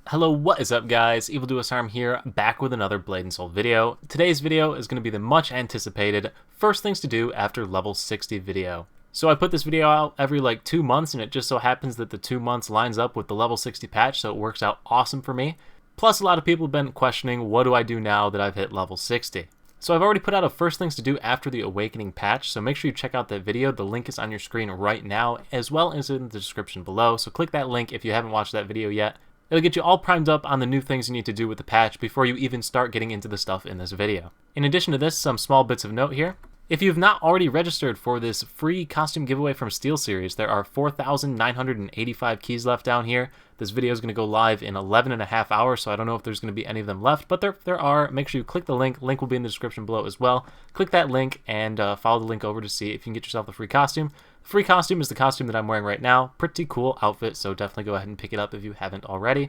Hello, what is up guys? Arm here, back with another Blade and Soul video. Today's video is going to be the much anticipated first things to do after level 60 video. So I put this video out every like 2 months, and it just so happens that the 2 months lines up with the level 60 patch, so it works out awesome for me. Plus a lot of people have been questioning, what do I do now that I've hit level 60? So I've already put out a first things to do after the Awakening patch, so make sure you check out that video. The link is on your screen right now, as well as in the description below, so click that link if you haven't watched that video yet. It'll get you all primed up on the new things you need to do with the patch before you even start getting into the stuff in this video. In addition to this, some small bits of note here. If you've not already registered for this free costume giveaway from Steel Series, there are 4,985 keys left down here. This video is going to go live in 11.5 hours, so I don't know if there's going to be any of them left, but there are. Make sure you click the link. Link will be in the description below as well. Click that link and follow the link over to see if you can get yourself the free costume. The free costume is the costume that I'm wearing right now. Pretty cool outfit, so definitely go ahead and pick it up if you haven't already.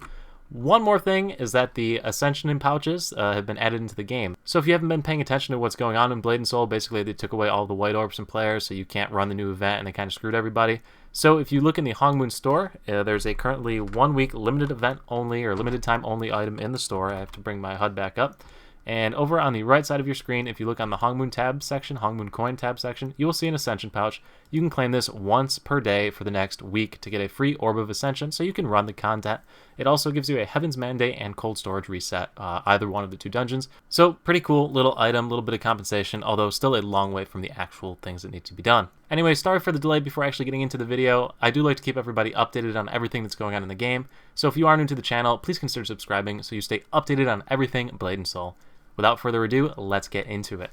One more thing is that the Ascension Pouches have been added into the game. So if you haven't been paying attention to what's going on in Blade and Soul, basically they took away all the white orbs from players, so you can't run the new event, and they kind of screwed everybody. So if you look in the Hongmoon store, there's a currently 1 week limited event only, or limited time only item in the store. I have to bring my HUD back up. And over on the right side of your screen, if you look on the Hongmoon tab section, Hongmoon coin tab section, you will see an Ascension Pouch. You can claim this once per day for the next week to get a free Orb of Ascension, so you can run the content. It also gives you a Heaven's Mandate and Cold Storage reset, either one of the 2 dungeons. So pretty cool little item, little bit of compensation, although still a long way from the actual things that need to be done. Anyway, sorry for the delay before actually getting into the video. I do like to keep everybody updated on everything that's going on in the game. So if you are new to the channel, please consider subscribing so you stay updated on everything Blade and Soul. Without further ado, let's get into it.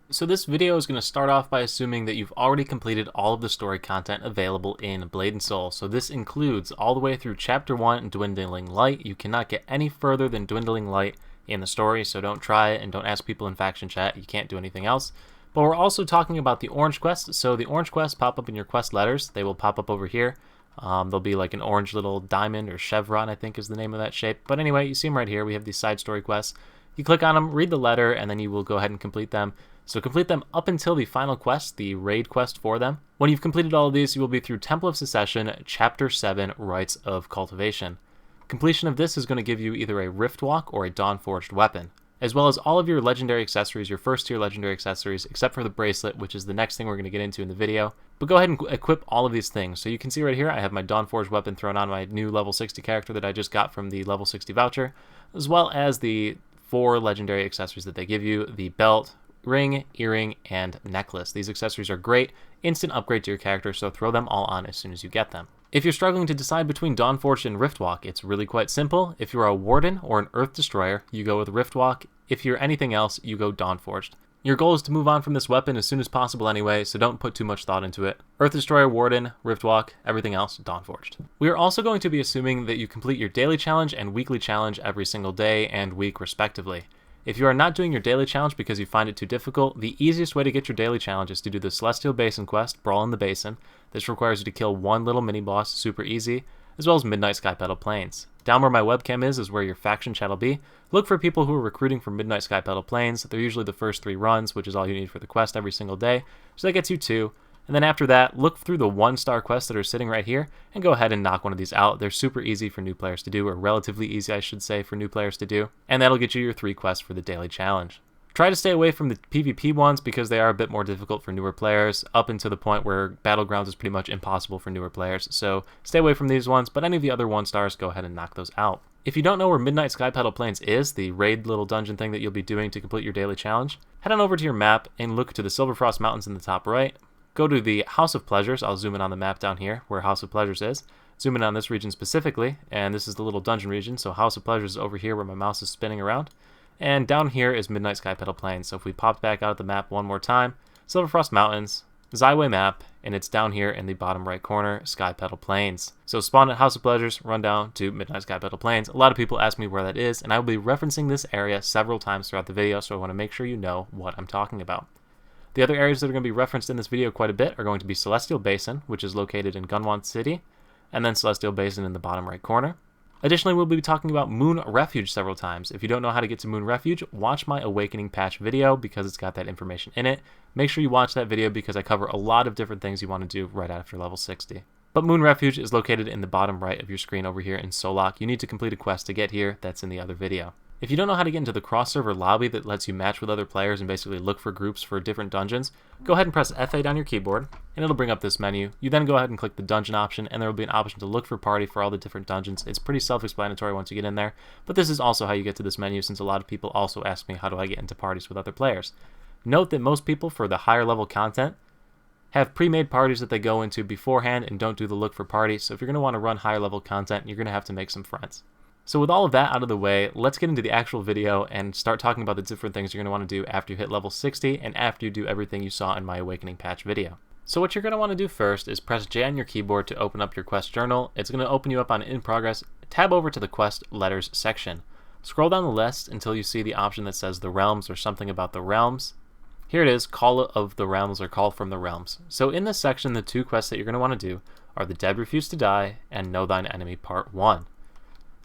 So this video is going to start off by assuming that you've already completed all of the story content available in Blade and Soul. So this includes all the way through Chapter 1, Dwindling Light. You cannot get any further than Dwindling Light in the story, so don't try it and don't ask people in faction chat. You can't do anything else. But we're also talking about the orange quests. So the orange quests pop up in your quest letters. They will pop up over here. There'll be like an orange little diamond or chevron, I think is the name of that shape. But anyway, you see them right here. We have these side story quests. You click on them, read the letter, and then you will go ahead and complete them. So complete them up until the final quest, the raid quest for them. When you've completed all of these, you will be through Temple of Secession, Chapter 7, Rites of Cultivation. Completion of this is going to give you either a Rift Walk or a Dawn-Forged weapon, as well as all of your legendary accessories, your first tier legendary accessories, except for the Bracelet, which is the next thing we're going to get into in the video. But go ahead and equip all of these things. So you can see right here, I have my Dawn-Forged weapon thrown on my new level 60 character that I just got from the level 60 voucher, as well as the 4 legendary accessories that they give you: the belt, ring, earring, and necklace. These accessories are great, instant upgrade to your character, so throw them all on as soon as you get them. If you're struggling to decide between Dawn-Forged and Riftwalk, it's really quite simple. If you're a Warden or an Earth Destroyer, you go with Riftwalk. If you're anything else, you go Dawn-Forged. Your goal is to move on from this weapon as soon as possible anyway, so don't put too much thought into it. Earth Destroyer, Warden, Riftwalk, everything else, Dawn-Forged. We are also going to be assuming that you complete your daily challenge and weekly challenge every single day and week respectively. If you are not doing your daily challenge because you find it too difficult, the easiest way to get your daily challenge is to do the Celestial Basin quest, Brawl in the Basin. This requires you to kill 1 little mini-boss, super easy, as well as Midnight Skypetal Plains. Down where my webcam is where your faction chat will be. Look for people who are recruiting for Midnight Skypetal Plains. They're usually the first 3 runs, which is all you need for the quest every single day, so that gets you 2. And then after that, look through the 1-star quests that are sitting right here, and go ahead and knock one of these out. They're super easy for new players to do, or relatively easy, I should say, for new players to do, and that'll get you your 3 quests for the daily challenge. Try to stay away from the PvP ones because they are a bit more difficult for newer players, up until the point where Battlegrounds is pretty much impossible for newer players, so stay away from these ones, but any of the other 1-stars, go ahead and knock those out. If you don't know where Midnight Skypetal Plains is, the raid little dungeon thing that you'll be doing to complete your daily challenge, head on over to your map and look to the Silverfrost Mountains in the top right. Go to the House of Pleasures. I'll zoom in on the map down here where House of Pleasures is. Zoom in on this region specifically, and this is the little dungeon region, so House of Pleasures is over here where my mouse is spinning around. And down here is Midnight Skypetal Plains. So if we pop back out of the map one more time, Silverfrost Mountains, Zyway map, and it's down here in the bottom right corner, Skypetal Plains. So spawn at House of Pleasures, run down to Midnight Skypetal Plains. A lot of people ask me where that is, and I will be referencing this area several times throughout the video, so I want to make sure you know what I'm talking about. The other areas that are going to be referenced in this video quite a bit are going to be Celestial Basin, which is located in Gunwan City, and then Celestial Basin in the bottom right corner. Additionally, we'll be talking about Moon Refuge several times. If you don't know how to get to Moon Refuge, watch my Awakening patch video because it's got that information in it. Make sure you watch that video because I cover a lot of different things you want to do right after level 60. But Moon Refuge is located in the bottom right of your screen over here in Solok. You need to complete a quest to get here. That's in the other video. If you don't know how to get into the cross-server lobby that lets you match with other players and basically look for groups for different dungeons, go ahead and press F8 on your keyboard, and it'll bring up this menu. You then go ahead and click the dungeon option, and there will be an option to look for party for all the different dungeons. It's pretty self-explanatory once you get in there, but this is also how you get to this menu, since a lot of people also ask me how do I get into parties with other players. Note that most people, for the higher level content, have pre-made parties that they go into beforehand and don't do the look for party, so if you're going to want to run higher level content, you're going to have to make some friends. So with all of that out of the way, let's get into the actual video and start talking about the different things you're going to want to do after you hit level 60 and after you do everything you saw in my Awakening Patch video. So what you're going to want to do first is press J on your keyboard to open up your quest journal. It's going to open you up on In Progress. Tab over to the quest letters section. Scroll down the list until you see the option that says the realms or something about the realms. Here it is, Call of the Realms or Call from the Realms. So in this section, the two quests that you're going to want to do are The Dead Refuse to Die and Know Thine Enemy Part 1.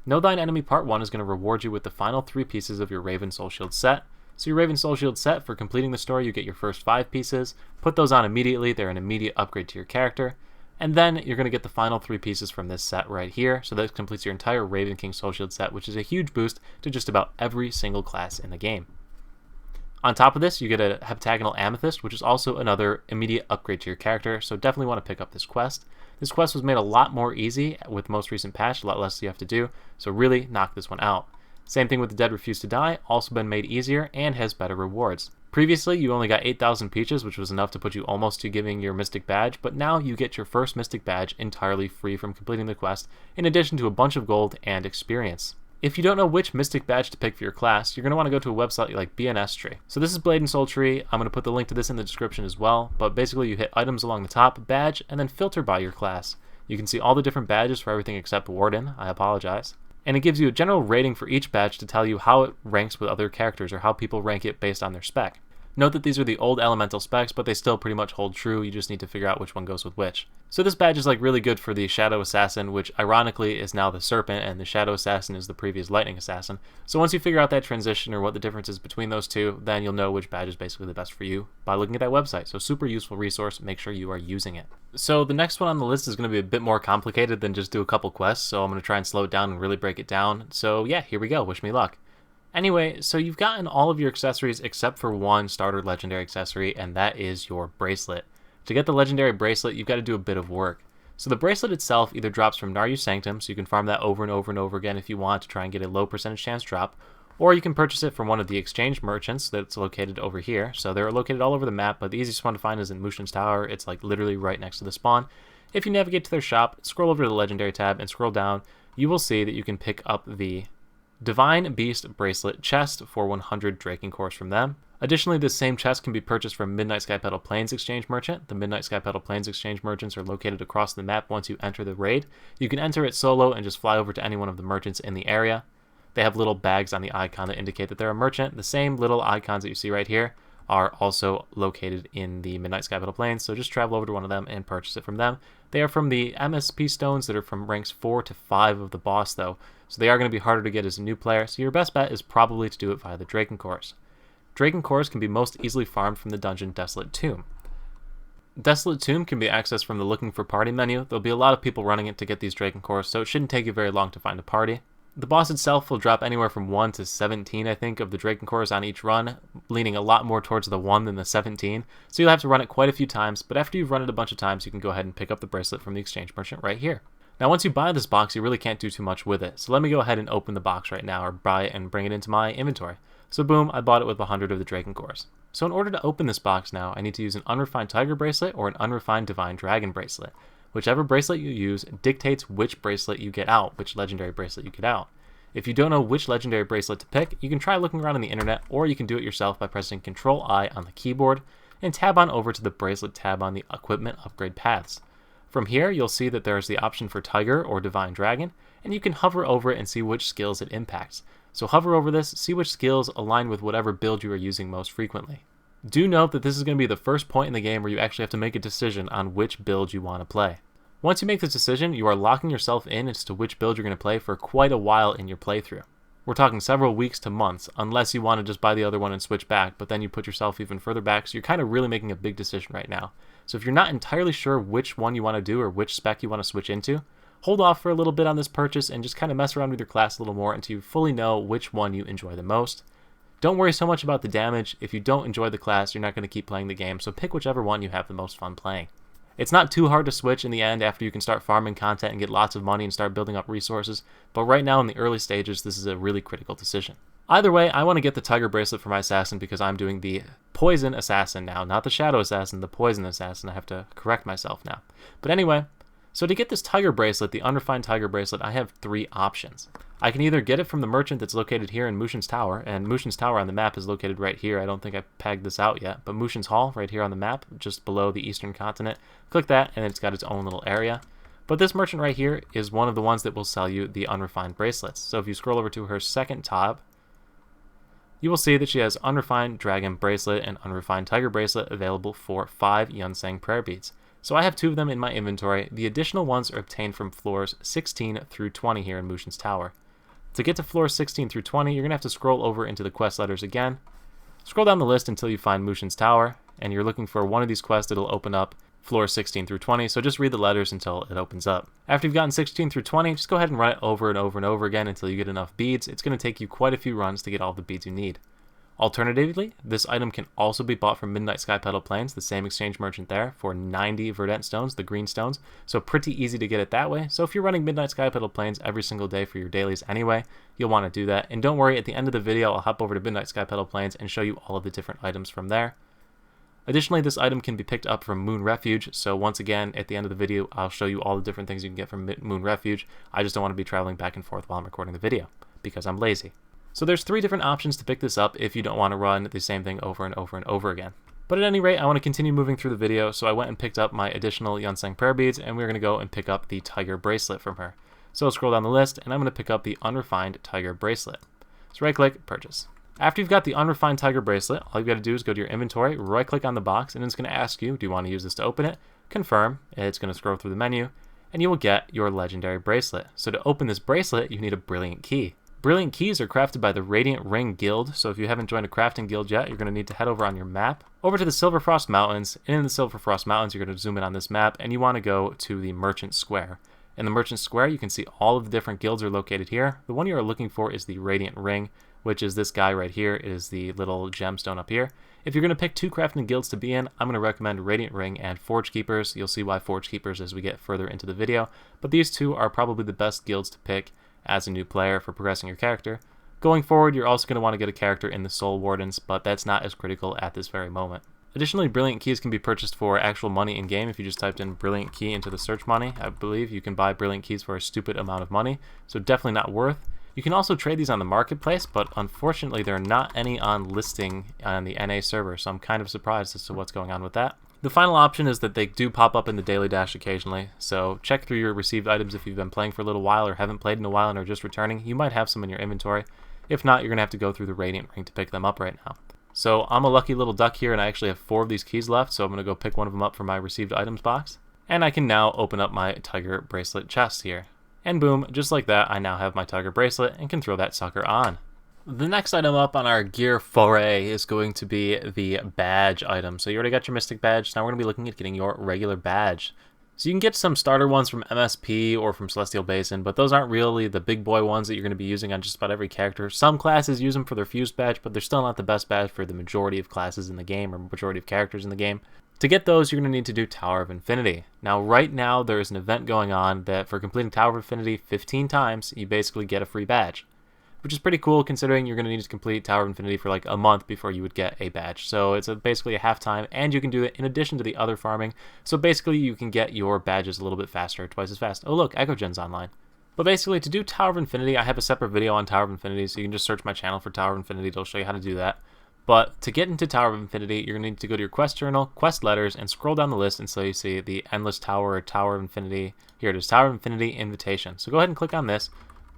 Know Thine Enemy Part 1 is going to reward you with the final 3 pieces of your Raven Soul Shield set. So your Raven Soul Shield set, for completing the story, you get your first 5 pieces. Put those on immediately, they're an immediate upgrade to your character. And then you're going to get the final 3 pieces from this set right here. So that completes your entire Raven King Soul Shield set, which is a huge boost to just about every single class in the game. On top of this, you get a Heptagonal Amethyst, which is also another immediate upgrade to your character, so definitely want to pick up this quest. This quest was made a lot more easy with the most recent patch, a lot less you have to do, so really knock this one out. Same thing with The Dead Refuse to Die, also been made easier and has better rewards. Previously, you only got 8,000 peaches, which was enough to put you almost to giving your Mystic Badge, but now you get your first Mystic Badge entirely free from completing the quest, in addition to a bunch of gold and experience. If you don't know which Mystic Badge to pick for your class, you're going to want to go to a website like BNS Tree. So this is Blade and Soul Tree. I'm going to put the link to this in the description as well, but basically you hit items along the top, badge, and then filter by your class. You can see all the different badges for everything except Warden. I apologize. And it gives you a general rating for each badge to tell you how it ranks with other characters or how people rank it based on their spec. Note that these are the old elemental specs, but they still pretty much hold true. You just need to figure out which one goes with which. So this badge is like really good for the Shadow Assassin, which ironically is now the Serpent, and the Shadow Assassin is the previous Lightning Assassin. So once you figure out that transition or what the difference is between those two, then you'll know which badge is basically the best for you by looking at that website. So super useful resource. Make sure you are using it. So the next one on the list is going to be a bit more complicated than just do a couple quests. So I'm going to try and slow it down and really break it down. So yeah, here we go. Wish me luck. Anyway, so you've gotten all of your accessories except for one starter legendary accessory, and that is your bracelet. To get the legendary bracelet, you've got to do a bit of work. So the bracelet itself either drops from Naryu Sanctum, so you can farm that over and over and over again if you want to try and get a low percentage chance drop, or you can purchase it from one of the exchange merchants that's located over here. So they're located all over the map, but the easiest one to find is in Mushin's Tower. It's like literally right next to the spawn. If you navigate to their shop, scroll over to the legendary tab and scroll down, you will see that you can pick up the Divine Beast Bracelet chest for 100 Draking Cores from them. Additionally, this same chest can be purchased from Midnight Skypetal Plains Exchange Merchant. The Midnight Skypetal Plains Exchange Merchants are located across the map once you enter the raid. You can enter it solo and just fly over to any one of the merchants in the area. They have little bags on the icon that indicate that they're a merchant. The same little icons that you see right here are also located in the Midnight Skypetal Plains, so just travel over to one of them and purchase it from them. They are from the MSP stones that are from ranks 4 to 5 of the boss though, so they are going to be harder to get as a new player, so your best bet is probably to do it via the Draken Cores. Draken Cores can be most easily farmed from the dungeon Desolate Tomb. Desolate Tomb can be accessed from the Looking for Party menu. There'll be a lot of people running it to get these Draken Cores, so it shouldn't take you very long to find a party. The boss itself will drop anywhere from 1 to 17, I think, of the Draken Cores on each run, leaning a lot more towards the 1 than the 17, so you'll have to run it quite a few times, but after you've run it a bunch of times, you can go ahead and pick up the bracelet from the exchange merchant right here. Now once you buy this box, you really can't do too much with it, so let me go ahead and open the box right now, or buy it and bring it into my inventory. So boom, I bought it with 100 of the Draken Cores. So in order to open this box now, I need to use an Unrefined Tiger Bracelet or an Unrefined Divine Dragon Bracelet. Whichever bracelet you use dictates which bracelet you get out, which legendary bracelet you get out. If you don't know which legendary bracelet to pick, you can try looking around on the internet, or you can do it yourself by pressing Ctrl-I on the keyboard and tab on over to the Bracelet tab on the Equipment Upgrade Paths. From here, you'll see that there is the option for Tiger or Divine Dragon, and you can hover over it and see which skills it impacts. So hover over this, see which skills align with whatever build you are using most frequently. Do note that this is going to be the first point in the game where you actually have to make a decision on which build you want to play. Once you make this decision, you are locking yourself in as to which build you're going to play for quite a while in your playthrough. We're talking several weeks to months, unless you want to just buy the other one and switch back, but then you put yourself even further back, so you're kind of really making a big decision right now. So if you're not entirely sure which one you want to do or which spec you want to switch into, hold off for a little bit on this purchase and just kind of mess around with your class a little more until you fully know which one you enjoy the most. Don't worry so much about the damage. If you don't enjoy the class, you're not going to keep playing the game, so pick whichever one you have the most fun playing. It's not too hard to switch in the end after you can start farming content and get lots of money and start building up resources, but right now in the early stages, this is a really critical decision. Either way, I want to get the Tiger Bracelet for my Assassin because I'm doing the Poison Assassin now, not the Shadow Assassin, the Poison Assassin. I have to correct myself now. But anyway, so to get this Tiger Bracelet, the Unrefined Tiger Bracelet, I have 3 options. I can either get it from the merchant that's located here in Mushin's Tower, and Mushin's Tower on the map is located right here. I don't think I pegged this out yet, but Mushin's Hall right here on the map, just below the eastern continent. Click that, and it's got its own little area. But this merchant right here is one of the ones that will sell you the Unrefined Bracelets. So if you scroll over to her second tab, you will see that she has Unrefined Dragon Bracelet and Unrefined Tiger Bracelet available for 5 Yunseng Prayer Beads. So I have 2 of them in my inventory. The additional ones are obtained from floors 16 through 20 here in Mushin's Tower. To get to floors 16 through 20, you're going to have to scroll over into the quest letters again. Scroll down the list until you find Mushin's Tower, and you're looking for one of these quests that'll open up floors 16 through 20, so just read the letters until it opens up. After you've gotten 16 through 20, just go ahead and run it over and over and over again until you get enough beads. It's going to take you quite a few runs to get all the beads you need. Alternatively, this item can also be bought from Midnight Sky Petal Plains, the same exchange merchant there, for 90 Verdant Stones, the green stones, so pretty easy to get it that way. So if you're running Midnight Sky Petal Plains every single day for your dailies anyway, you'll want to do that. And don't worry, at the end of the video, I'll hop over to Midnight Sky Petal Plains and show you all of the different items from there. Additionally, this item can be picked up from Moon Refuge, so once again, at the end of the video, I'll show you all the different things you can get from Moon Refuge. I just don't want to be traveling back and forth while I'm recording the video, because I'm lazy. So there's 3 different options to pick this up if you don't want to run the same thing over and over and over again. But at any rate, I want to continue moving through the video, so I went and picked up my additional Yunseng Prayer Beads, and we're going to go and pick up the Tiger Bracelet from her. So I'll scroll down the list, and I'm going to pick up the Unrefined Tiger Bracelet. So right-click, purchase. After you've got the Unrefined Tiger Bracelet, all you've got to do is go to your inventory, right-click on the box, and it's going to ask you, do you want to use this to open it? Confirm. It's going to scroll through the menu, and you will get your legendary bracelet. So to open this bracelet, you need a Brilliant Key. Brilliant Keys are crafted by the Radiant Ring Guild, so if you haven't joined a crafting guild yet, you're going to need to head over on your map, over to the Silverfrost Mountains, and in the Silverfrost Mountains, you're going to zoom in on this map, and you want to go to the Merchant Square. In the Merchant Square, you can see all of the different guilds are located here. The one you are looking for is the Radiant Ring, which is this guy right here, is the little gemstone up here. If you're going to pick 2 crafting guilds to be in, I'm going to recommend Radiant Ring and Forge Keepers. You'll see why Forge Keepers as we get further into the video, but these 2 are probably the best guilds to pick as a new player for progressing your character. Going forward, you're also going to want to get a character in the Soul Wardens, but that's not as critical at this very moment. Additionally, Brilliant Keys can be purchased for actual money in-game. If you just typed in Brilliant Key into the search money, I believe you can buy Brilliant Keys for a stupid amount of money, so definitely not worth. You can also trade these on the marketplace, but unfortunately there are not any on listing on the NA server, so I'm kind of surprised as to what's going on with that. The final option is that they do pop up in the Daily Dash occasionally, so check through your received items if you've been playing for a little while or haven't played in a while and are just returning. You might have some in your inventory. If not, you're going to have to go through the Radiant Ring to pick them up right now. So I'm a lucky little duck here, and I actually have 4 of these keys left, so I'm going to go pick one of them up from my received items box. And I can now open up my Tiger Bracelet chest here. And boom, just like that, I now have my Tiger Bracelet and can throw that sucker on. The next item up on our gear foray is going to be the badge item. So you already got your Mystic badge, now we're going to be looking at getting your regular badge. So you can get some starter ones from MSP or from Celestial Basin, but those aren't really the big boy ones that you're going to be using on just about every character. Some classes use them for their fused badge, but they're still not the best badge for the majority of classes in the game or majority of characters in the game. To get those, you're going to need to do Tower of Infinity. Now, right now, there is an event going on that for completing Tower of Infinity 15 times, you basically get a free badge, which is pretty cool considering you're going to need to complete Tower of Infinity for like a month before you would get a badge. So it's basically a half time, and you can do it in addition to the other farming. So basically, you can get your badges a little bit faster, twice as fast. Oh look, EchoGen's online. But basically, to do Tower of Infinity, I have a separate video on Tower of Infinity, so you can just search my channel for Tower of Infinity. It'll show you how to do that. But to get into Tower of Infinity, you're going to need to go to your quest journal, quest letters, and scroll down the list until you see the Endless Tower or Tower of Infinity. Here it is, Tower of Infinity Invitation. So go ahead and click on this,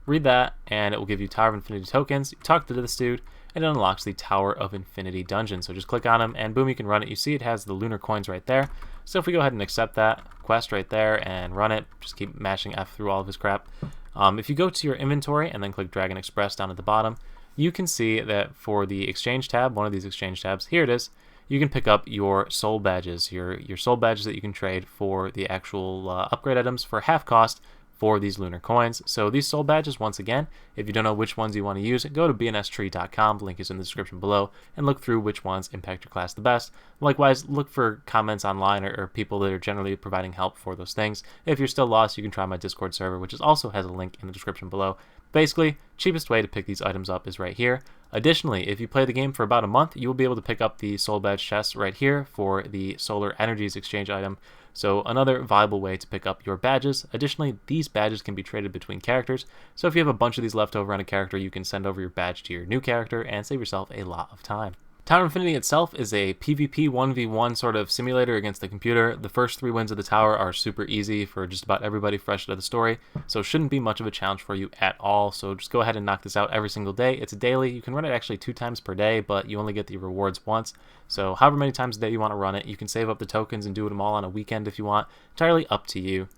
read that, and it will give you Tower of Infinity tokens. You talk to this dude, and it unlocks the Tower of Infinity dungeon. So just click on him, and boom, you can run it. You see it has the lunar coins right there. So if we go ahead and accept that quest right there and run it, just keep mashing F through all of his crap. If you go to your inventory and then click Dragon Express down at the bottom, you can see that for the exchange tab, one of these exchange tabs, here it is, you can pick up your soul badges, your soul badges that you can trade for the actual upgrade items for half cost for these lunar coins. So these soul badges, once again, if you don't know which ones you want to use, go to bnstree.com, the link is in the description below, and look through which ones impact your class the best. Likewise, look for comments online or people that are generally providing help for those things. If you're still lost, you can try my Discord server, which also has a link in the description below. Basically, cheapest way to pick these items up is right here. Additionally, if you play the game for about a month, you will be able to pick up the soul badge chests right here for the solar energies exchange item. So another viable way to pick up your badges. Additionally, these badges can be traded between characters. So if you have a bunch of these left over on a character, you can send over your badge to your new character and save yourself a lot of time. Tower Infinity itself is a PvP 1v1 sort of simulator against the computer. The first 3 wins of the tower are super easy for just about everybody fresh out of the story, so it shouldn't be much of a challenge for you at all. So just go ahead and knock this out every single day. It's a daily. You can run it actually 2 times per day, but you only get the rewards once. So however many times a day you want to run it, you can save up the tokens and do them all on a weekend if you want. Entirely up to you.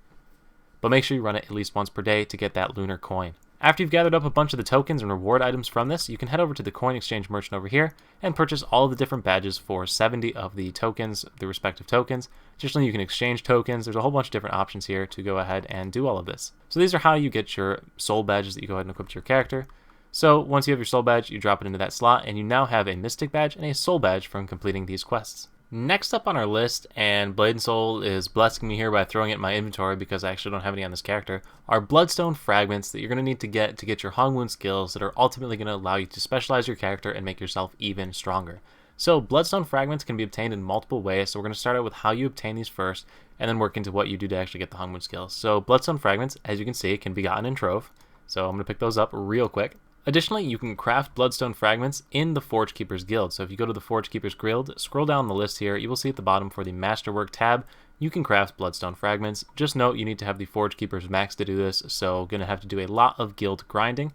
But make sure you run it at least once per day to get that lunar coin. After you've gathered up a bunch of the tokens and reward items from this, you can head over to the coin exchange merchant over here and purchase all of the different badges for 70 of the tokens, the respective tokens. Additionally, you can exchange tokens. There's a whole bunch of different options here to go ahead and do all of this. So these are how you get your soul badges that you go ahead and equip to your character. So once you have your soul badge, you drop it into that slot, and you now have a mystic badge and a soul badge from completing these quests. Next up on our list, and Blade and Soul is blessing me here by throwing it in my inventory because I actually don't have any on this character, are Bloodstone Fragments that you're going to need to get your Hong Woon skills that are ultimately going to allow you to specialize your character and make yourself even stronger. So Bloodstone Fragments can be obtained in multiple ways, so we're going to start out with how you obtain these first, and then work into what you do to actually get the Hong Woon skills. So Bloodstone Fragments, as you can see, can be gotten in Trove, so I'm going to pick those up real quick. Additionally, you can craft Bloodstone Fragments in the Forge Keeper's Guild. So if you go to the Forge Keeper's Guild, scroll down the list here, you will see at the bottom for the Masterwork tab, you can craft Bloodstone Fragments. Just note you need to have the Forge Keeper's Max to do this, so going to have to do a lot of guild grinding.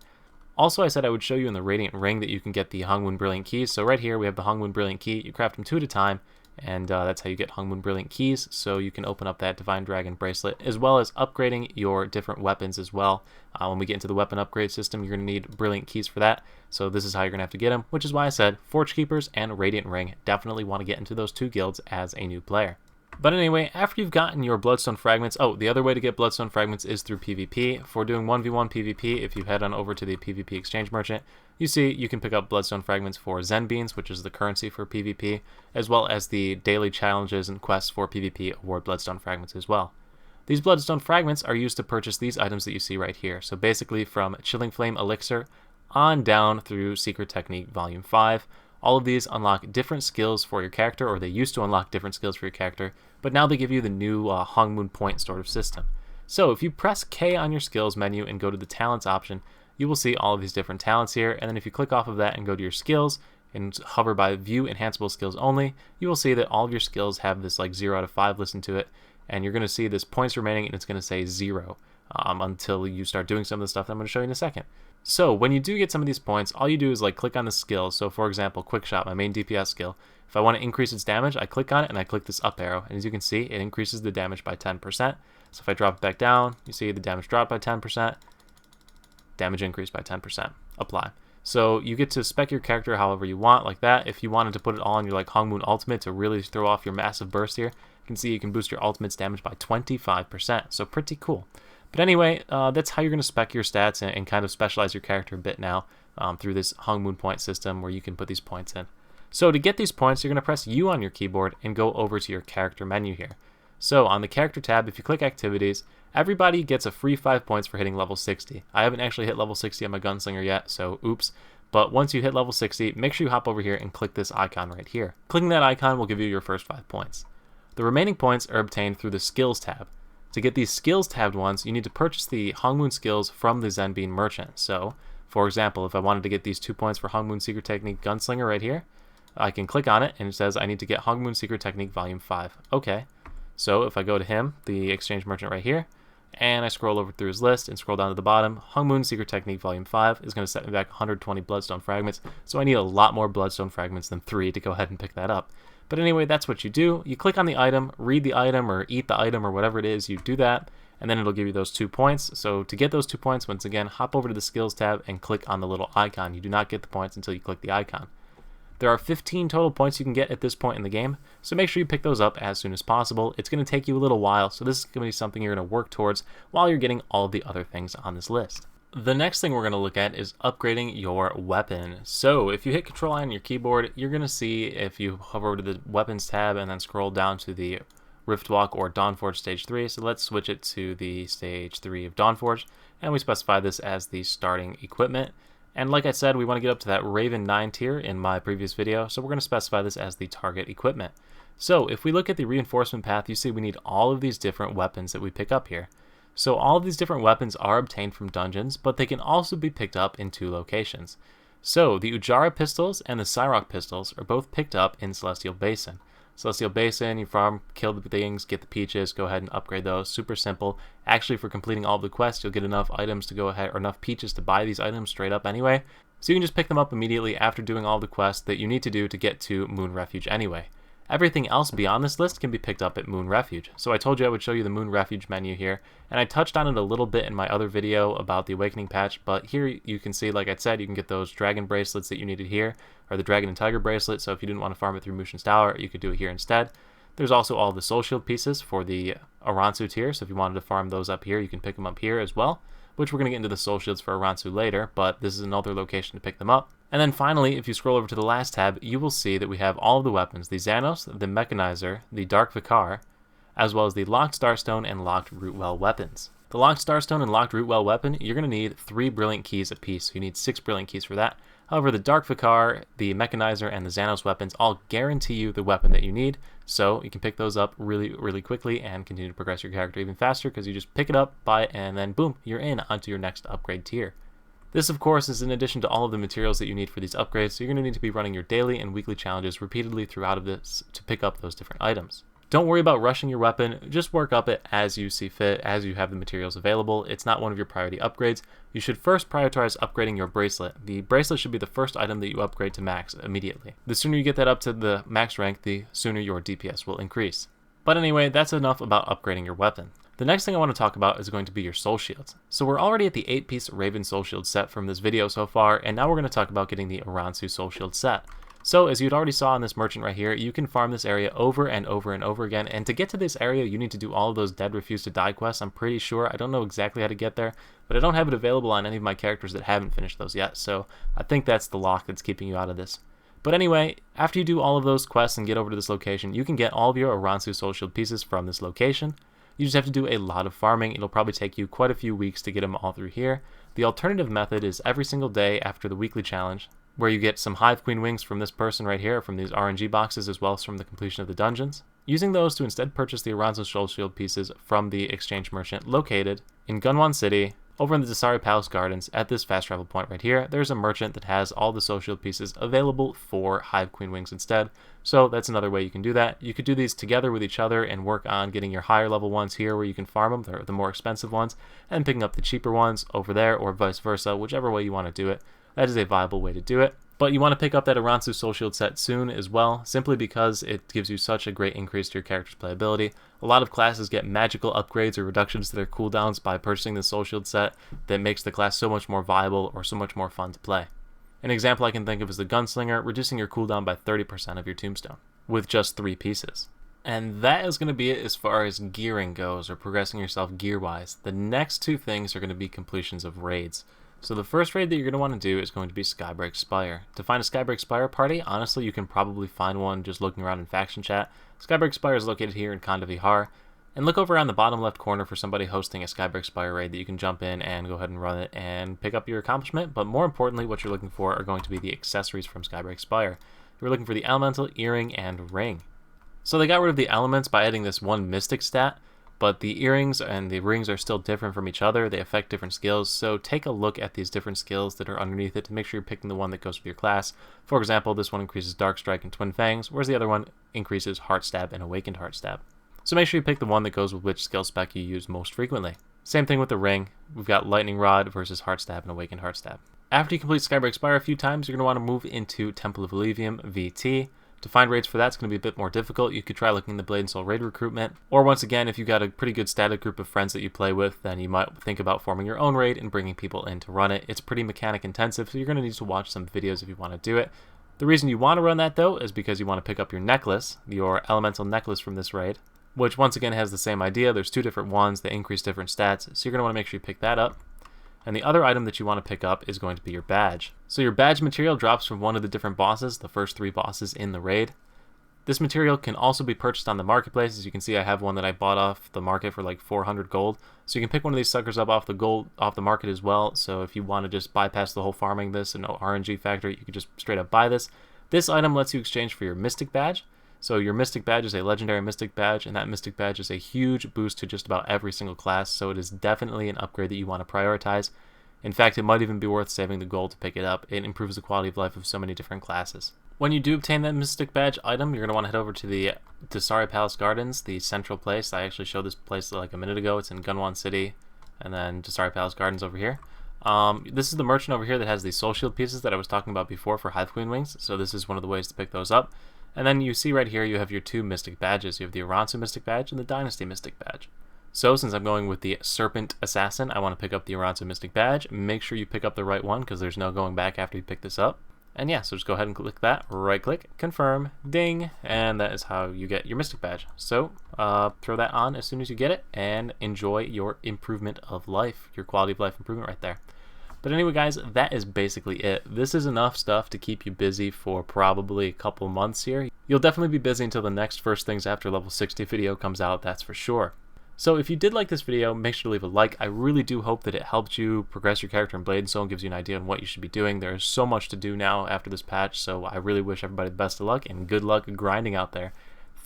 Also, I said I would show you in the Radiant Ring that you can get the Hong Woon Brilliant Keys. So right here we have the Hong Woon Brilliant Key. You craft them 2 at a time, and that's how you get Hong Woon Brilliant Keys, so you can open up that Divine Dragon Bracelet, as well as upgrading your different weapons as well. When we get into the weapon upgrade system, you're going to need Brilliant Keys for that, so this is how you're going to have to get them, which is why I said Forge Keepers and Radiant Ring. Definitely want to get into those 2 guilds as a new player. But anyway, after you've gotten your Bloodstone Fragments, the other way to get Bloodstone Fragments is through PvP. For doing 1v1 PvP, if you head on over to the PvP Exchange Merchant, you see you can pick up Bloodstone Fragments for Zen Beans, which is the currency for PvP, as well as the daily challenges and quests for PvP award Bloodstone Fragments as well. These Bloodstone Fragments are used to purchase these items that you see right here. So basically from Chilling Flame Elixir on down through Secret Technique Volume 5. All of these unlock different skills for your character, or they used to unlock different skills for your character, but now they give you the new Hong Woon point sort of system. So if you press K on your skills menu and go to the talents option, you will see all of these different talents here, and then if you click off of that and go to your skills and hover by view enhanceable skills only, you will see that all of your skills have this like 0 out of 5 listed to it, and you're going to see this points remaining and it's going to say 0 until you start doing some of the stuff that I'm going to show you in a second. So when you do get some of these points, all you do is like click on the skills. So for example, Quick Shot, my main DPS skill. If I want to increase its damage, I click on it and I click this up arrow. And as you can see, it increases the damage by 10%. So if I drop it back down, you see the damage dropped by 10%, damage increased by 10%. Apply. So you get to spec your character however you want, like that. If you wanted to put it all on your like Hong Woon ultimate to really throw off your massive burst here, you can see you can boost your ultimate's damage by 25%. So pretty cool. But anyway, that's how you're going to spec your stats and kind of specialize your character a bit now through this Hong Woon point system where you can put these points in. So to get these points, you're going to press U on your keyboard and go over to your character menu here. So on the character tab, if you click activities, everybody gets a free 5 points for hitting level 60. I haven't actually hit level 60 on my gunslinger yet, so oops. But once you hit level 60, make sure you hop over here and click this icon right here. Clicking that icon will give you your first 5 points. The remaining points are obtained through the skills tab. To get these skills tabbed ones, you need to purchase the Hong Woon skills from the Zen Bean merchant. So, for example, if I wanted to get these 2 points for Hong Woon Secret Technique Gunslinger right here, I can click on it and it says I need to get Hong Woon Secret Technique Volume 5. Okay. So if I go to him, the exchange merchant right here, and I scroll over through his list and scroll down to the bottom, Hong Woon Secret Technique Volume 5 is going to set me back 120 Bloodstone Fragments, so I need a lot more Bloodstone Fragments than 3 to go ahead and pick that up. But anyway, that's what you do. You click on the item, read the item, or eat the item, or whatever it is, you do that, and then it'll give you those 2 points. So to get those 2 points, once again, hop over to the Skills tab and click on the little icon. You do not get the points until you click the icon. There are 15 total points you can get at this point in the game, so make sure you pick those up as soon as possible. It's going to take you a little while, so this is going to be something you're going to work towards while you're getting all of the other things on this list. The next thing we're going to look at is upgrading your weapon. So if you hit Control I on your keyboard, you're going to see, if you hover over to the Weapons tab and then scroll down to the Riftwalk or Dawnforge Stage 3, so let's switch it to the Stage 3 of Dawnforge, and we specify this as the starting equipment. And like I said, we want to get up to that Raven 9 tier in my previous video, so we're going to specify this as the target equipment. So if we look at the reinforcement path, you see we need all of these different weapons that we pick up here. So all of these different weapons are obtained from dungeons, but they can also be picked up in 2 locations. So the Ujara pistols and the Cyrock pistols are both picked up in Celestial Basin. Celestial Basin, you farm, kill the things, get the peaches, go ahead and upgrade those. Super simple. Actually, for completing all of the quests, you'll get enough items to go ahead, or enough peaches to buy these items straight up anyway. So you can just pick them up immediately after doing all the quests that you need to do to get to Moon Refuge anyway. Everything else beyond this list can be picked up at Moon Refuge. So I told you I would show you the Moon Refuge menu here, and I touched on it a little bit in my other video about the Awakening patch, but here you can see, like I said, you can get those dragon bracelets that you needed here, or the dragon and tiger bracelet, so if you didn't want to farm it through Mushin's Tower, you could do it here instead. There's also all the soul shield pieces for the Aransu tier, so if you wanted to farm those up here, you can pick them up here as well, which we're going to get into the soul shields for Aransu later, but this is another location to pick them up. And then finally, if you scroll over to the last tab, you will see that we have all of the weapons, the Xanos, the Mechanizer, the Dark Vicar, as well as the Locked Starstone and Locked Rootwell weapons. The Locked Starstone and Locked Rootwell weapon, you're going to need 3 Brilliant Keys apiece, so you need 6 Brilliant Keys for that. However, the Dark Vicar, the Mechanizer, and the Xanos weapons all guarantee you the weapon that you need, so you can pick those up really quickly and continue to progress your character even faster because you just pick it up, buy it, and then boom, you're in onto your next upgrade tier. This, of course, is in addition to all of the materials that you need for these upgrades, so you're going to need to be running your daily and weekly challenges repeatedly throughout of this to pick up those different items. Don't worry about rushing your weapon, just work up it as you see fit, as you have the materials available. It's not one of your priority upgrades. You should first prioritize upgrading your bracelet. The bracelet should be the first item that you upgrade to max immediately. The sooner you get that up to the max rank, the sooner your DPS will increase. But anyway, that's enough about upgrading your weapon. The next thing I want to talk about is going to be your soul shields. So we're already at the 8-piece Raven soul shield set from this video so far, and now we're going to talk about getting the Aransu soul shield set. So as you'd already saw on this merchant right here, you can farm this area over and over and over again, and to get to this area you need to do all of those Dead Refuse to Die quests. I'm pretty sure. I don't know exactly how to get there, but I don't have it available on any of my characters that haven't finished those yet, so I think that's the lock that's keeping you out of this. But anyway, after you do all of those quests and get over to this location, you can get all of your Aransu soul shield pieces from this location. You just have to do a lot of farming. It'll probably take you quite a few weeks to get them all through here. The alternative method is every single day after the weekly challenge, where you get some Hive Queen wings from this person right here, from these RNG boxes, as well as from the completion of the dungeons. Using those to instead purchase the Aransu soul shield pieces from the exchange merchant located in Gunwan City, over in the Dasari Palace Gardens. At this fast travel point right here, there's a merchant that has all the soul shield pieces available for Hive Queen wings instead. So that's another way you can do that. You could do these together with each other and work on getting your higher level ones here where you can farm them, they're the more expensive ones, and picking up the cheaper ones over there, or vice versa, whichever way you want to do it. That is a viable way to do it. But you want to pick up that Aransu soul shield set soon as well, simply because it gives you such a great increase to your character's playability. A lot of classes get magical upgrades or reductions to their cooldowns by purchasing the soul shield set that makes the class so much more viable or so much more fun to play. An example I can think of is the Gunslinger, reducing your cooldown by 30% of your tombstone, with just 3 pieces. And that is going to be it as far as gearing goes, or progressing yourself gear-wise. The next 2 things are going to be completions of raids. So the first raid that you're going to want to do is going to be Skybreak Spire. To find a Skybreak Spire party, honestly, you can probably find one just looking around in faction chat. Skybreak Spire is located here in Kanda Vihar. And look over on the bottom left corner for somebody hosting a Skybreak Spire raid that you can jump in and go ahead and run it and pick up your accomplishment. But more importantly, what you're looking for are going to be the accessories from Skybreak Spire. You're looking for the Elemental, Earring, and Ring. So they got rid of the elements by adding this one Mystic stat, but the earrings and the rings are still different from each other. They affect different skills, so take a look at these different skills that are underneath it to make sure you're picking the one that goes with your class. For example, this one increases Dark Strike and Twin Fangs, whereas the other one increases Heart Stab and Awakened Heart Stab. So make sure you pick the one that goes with which skill spec you use most frequently. Same thing with the ring. We've got Lightning Rod versus Heart Stab and Awakened Heart Stab. After you complete Skybreak Spire a few times, you're going to want to move into Temple of Elysium VT. To find raids for that, it's going to be a bit more difficult. You could try looking in the Blade and Soul raid recruitment, or once again, if you've got a pretty good static group of friends that you play with, then you might think about forming your own raid and bringing people in to run it. It's pretty mechanic intensive, so you're going to need to watch some videos if you want to do it. The reason you want to run that though is because you want to pick up your necklace, your elemental necklace from this raid, which once again has the same idea. There's 2 different ones, they increase different stats, so you're going to want to make sure you pick that up. And the other item that you want to pick up is going to be your badge. So your badge material drops from one of the different bosses, the first 3 bosses in the raid. This material can also be purchased on the marketplace. As you can see, I have one that I bought off the market for like 400 gold. So you can pick one of these suckers up off the market as well. So if you want to just bypass the whole farming this and no RNG factor, you can just straight up buy this. This item lets you exchange for your Mystic Badge. So your Mystic Badge is a legendary Mystic Badge, and that Mystic Badge is a huge boost to just about every single class. So it is definitely an upgrade that you want to prioritize. In fact, it might even be worth saving the gold to pick it up. It improves the quality of life of so many different classes. When you do obtain that Mystic Badge item, you're going to want to head over to the Dasari Palace Gardens, the central place. I actually showed this place like a minute ago. It's in Gunwan City, and then Dasari Palace Gardens over here. This is the merchant over here that has the soul shield pieces that I was talking about before for Hive Queen wings, so this is one of the ways to pick those up. And then you see right here you have your 2 Mystic Badges. You have the Aransu Mystic Badge and the Dynasty Mystic Badge. So since I'm going with the Serpent Assassin, I want to pick up the Aransu Mystic Badge. Make sure you pick up the right one because there's no going back after you pick this up. And yeah, so just go ahead and click that, right click, confirm, ding, and that is how you get your Mystic Badge. So throw that on as soon as you get it and enjoy your improvement of life, your quality of life improvement right there. But anyway guys, that is basically it. This is enough stuff to keep you busy for probably a couple months here. You'll definitely be busy until the next First Things After Level 60 video comes out, that's for sure. So if you did like this video, make sure to leave a like. I really do hope that it helped you progress your character in Blade and Soul and gives you an idea on what you should be doing. There is so much to do now after this patch, so I really wish everybody the best of luck and good luck grinding out there.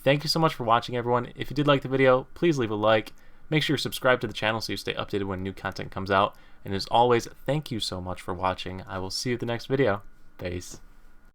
Thank you so much for watching, everyone. If you did like the video, please leave a like. Make sure you're subscribed to the channel so you stay updated when new content comes out. And as always, thank you so much for watching. I will see you at the next video. Peace.